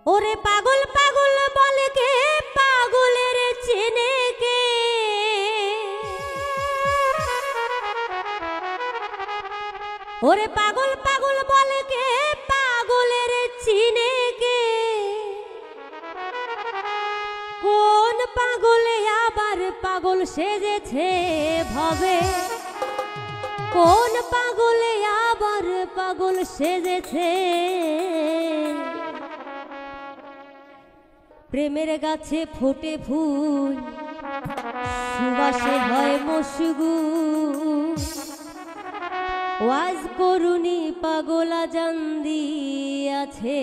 ওরে পাগল পাগল বলে কে, পাগলের চেনে কে? ওরে পাগল পাগল বলে কে, পাগলের চিনে কে? কোন পাগলে আবার পাগল সেজেছে ভবে? কোন পাগলে আবার পাগল সেজেছে? প্রেমের গাছে ফোটে ফুল, সুবাসে হয় মশগুল। ওয়াজ করুনি পাগলা জান দিয়াছে।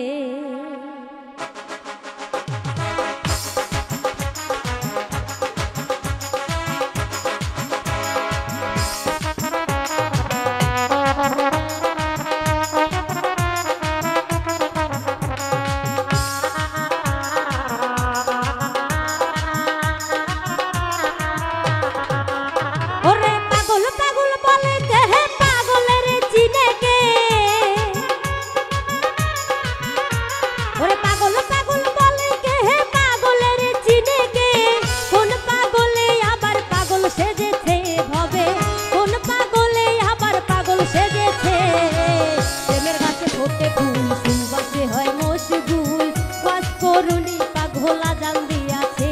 পাগলা জান দিয়াছে,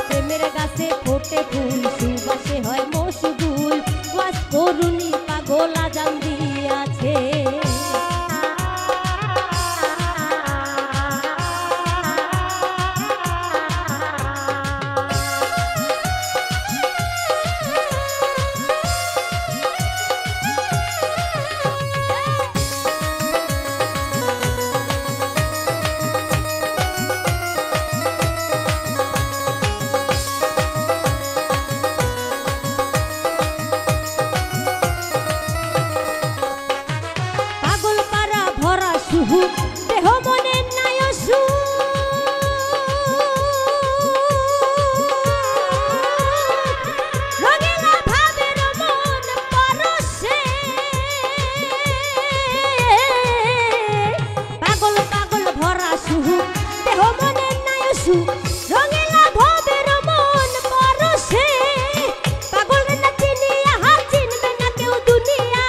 প্রেমের গাছে ফোটে ফুল, সুবাসে হয় মশগুল। ওয়াজ করুনি পাগলা জান দিয়াছে। দেহ মনে নাই রঙিলা ভাবের মন পরশে। পাগল পাগল ভরা সুহু, দেহ মনে নাই রঙিলা ভাবের মন পরশে। পাগল না চিনিয়া হাত চিনবে না কেউ দুনিয়া।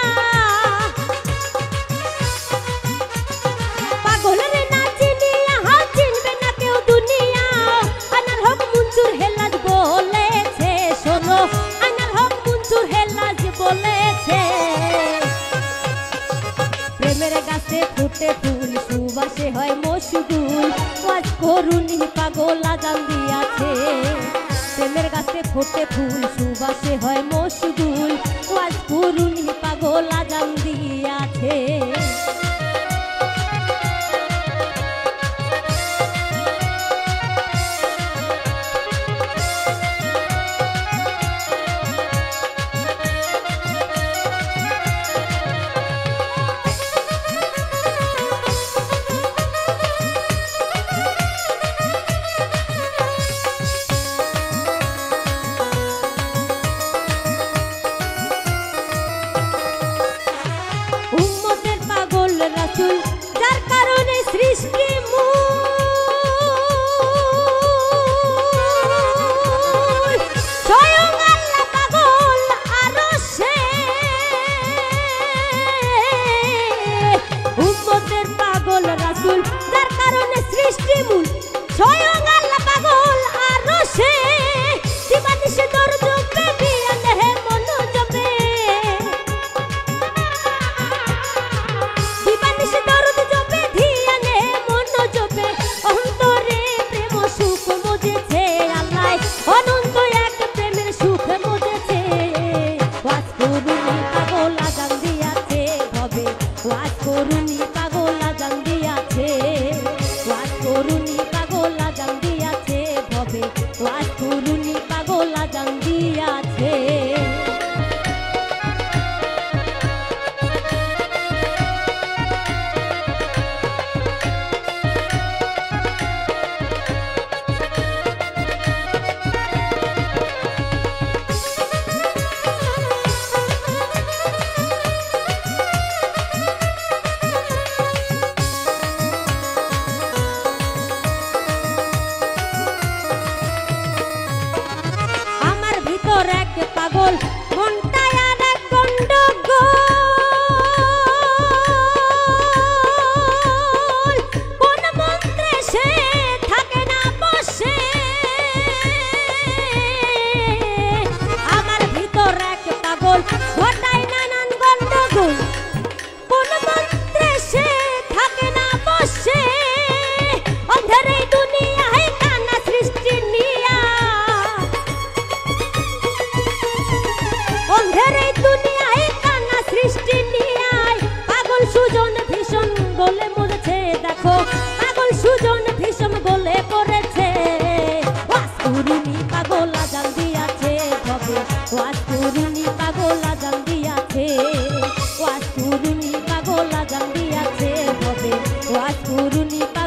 প্রেমের গাছে ফুটে ফুল, সুবাসে হয় মশগুল। ওয়াজ করুনি পাগলা জান দিয়াছে, প্রেমের গাছে ফুটে ফুল, সুবাসে হয় মশগুল। ওয়াজ করুনি পাগলা জান দিয়াছে। যার কারণে সৃষ্টি মূল, স্বয়ং আল্লাহ পাগল আরশে। উম্মতের পাগল রাসূল, যার কারণে সৃষ্টি মূল, স্বয়ং আল্লাহ পাগল আরশে। দিবানিশে দরদ প্রেমী আনহে মন জপে, দিবানিশে দরদ জপে ধিয়ানে মন জপে। অন্তরে প্রেম সুখ মজেছে আল্লাহ, অনন্ত এক প্রেমের সুখ মজেছে। ওয়াজ করুনি পাগলা জান দিয়াছে ভবে, ওয়াজ করুনি পাগলা জান দিয়াছে। ওয়াজ করুনি করুনি